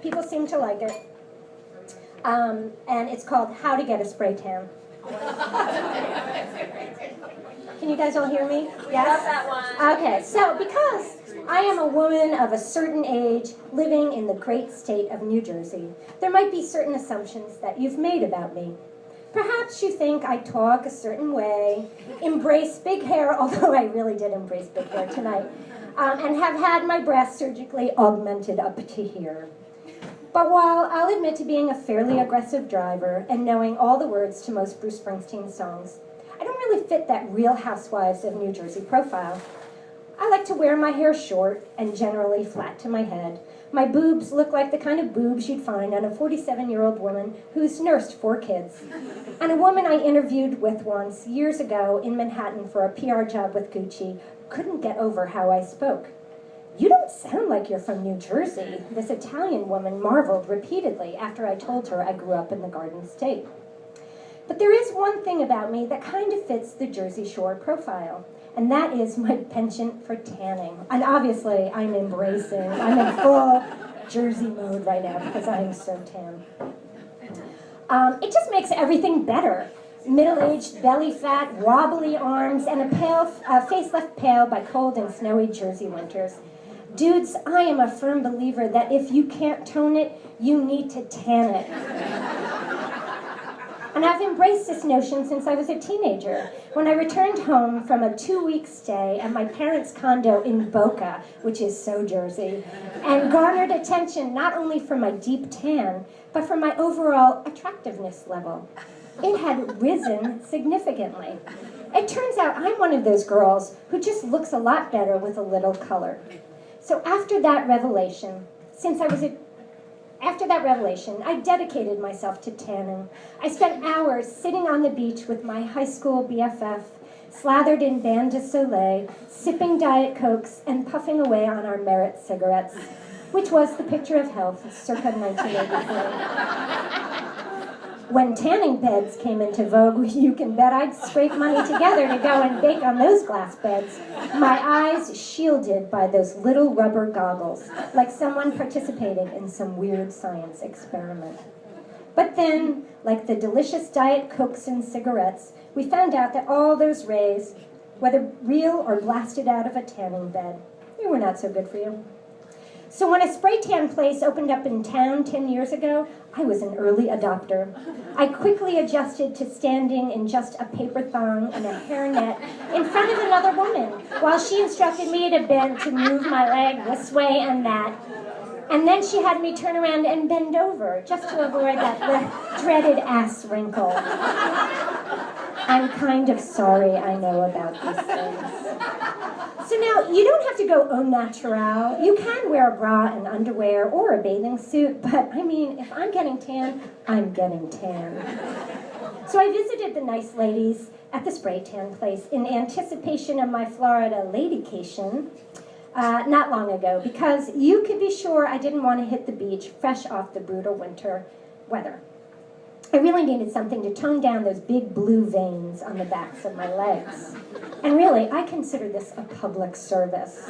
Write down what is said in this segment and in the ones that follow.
People seem to like it. And it's called How to Get a Spray Tan. Can you guys all hear me? Yes? Love that one. Okay, so because I am a woman of a certain age living in the great state of New Jersey, there might be certain assumptions that you've made about me. Perhaps you think I talk a certain way, embrace big hair, although I really did embrace big hair tonight, and have had my breasts surgically augmented up to here. But while I'll admit to being a fairly aggressive driver and knowing all the words to most Bruce Springsteen songs, I don't really fit that Real Housewives of New Jersey profile. I like to wear my hair short and generally flat to my head. My boobs look like the kind of boobs you'd find on a 47-year-old woman who's nursed 4 kids. And a woman I interviewed with once, years ago, in Manhattan for a PR job with Gucci, couldn't get over how I spoke. "You don't sound like you're from New Jersey," this Italian woman marveled repeatedly after I told her I grew up in the Garden State. But there is one thing about me that kind of fits the Jersey Shore profile, and that is my penchant for tanning. And obviously, I'm in full Jersey mode right now because I am so tan. It just makes everything better. Middle-aged, belly fat, wobbly arms, and a face left pale by cold and snowy Jersey winters. Dudes, I am a firm believer that if you can't tone it, you need to tan it. And I've embraced this notion since I was a teenager, when I returned home from a 2-week stay at my parents' condo in Boca, which is so Jersey, and garnered attention not only for my deep tan, but for my overall attractiveness level. It had risen significantly. It turns out I'm one of those girls who just looks a lot better with a little color. So after that revelation, I dedicated myself to tanning. I spent hours sitting on the beach with my high school BFF, slathered in Bain de Soleil, sipping Diet Cokes, and puffing away on our Merit cigarettes, which was the picture of health circa 1984. When tanning beds came into vogue, you can bet I'd scrape money together to go and bake on those glass beds, my eyes shielded by those little rubber goggles, like someone participating in some weird science experiment. But then, like the delicious Diet Cokes and cigarettes, we found out that all those rays, whether real or blasted out of a tanning bed, they were not so good for you. So when a spray tan place opened up in town 10 years ago, I was an early adopter. I quickly adjusted to standing in just a paper thong and a hairnet in front of another woman while she instructed me to bend to move my leg this way and that. And then she had me turn around and bend over just to avoid that dreaded ass wrinkle. I'm kind of sorry I know about these things. So now, you don't have to go au naturel. You can wear a bra and underwear or a bathing suit, but I mean, if I'm getting tan, I'm getting tan. So I visited the nice ladies at the spray tan place in anticipation of my Florida ladycation not long ago, because you could be sure I didn't want to hit the beach fresh off the brutal winter weather. I really needed something to tone down those big blue veins on the backs of my legs. And really, I consider this a public service.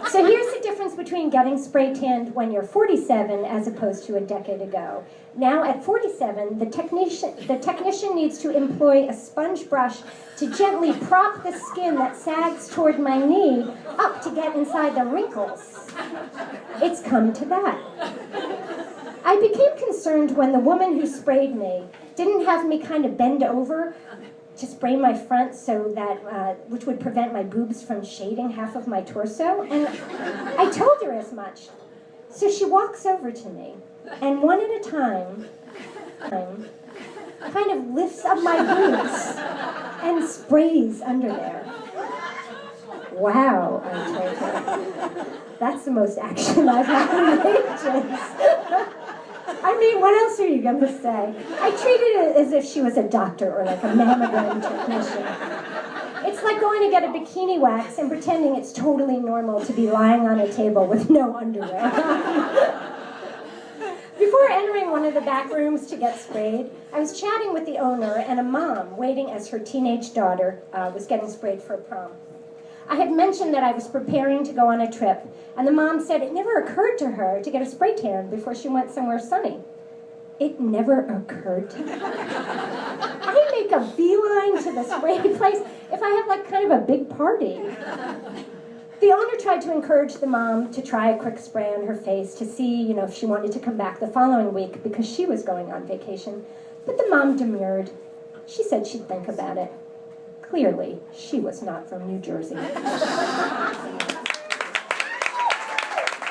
So here's the difference between getting spray tanned when you're 47 as opposed to a decade ago. Now at 47, the technician needs to employ a sponge brush to gently prop the skin that sags toward my knee up to get inside the wrinkles. It's come to that. I became concerned when the woman who sprayed me didn't have me kind of bend over to spray my front so that, which would prevent my boobs from shading half of my torso, and I told her as much. So she walks over to me, and one at a time, kind of lifts up my boobs and sprays under there. "Wow," I told her. "That's the most action I've had in ages." I mean, what else are you going to say? I treated it as if she was a doctor or like a mammogram technician. It's like going to get a bikini wax and pretending it's totally normal to be lying on a table with no underwear. Before entering one of the back rooms to get sprayed, I was chatting with the owner and a mom waiting as her teenage daughter was getting sprayed for prom. I had mentioned that I was preparing to go on a trip, and the mom said it never occurred to her to get a spray tan before she went somewhere sunny. It never occurred to me. I make a beeline to the spray place if I have like kind of a big party. The owner tried to encourage the mom to try a quick spray on her face to see, if she wanted to come back the following week because she was going on vacation. But the mom demurred. She said she'd think about it. Clearly, she was not from New Jersey.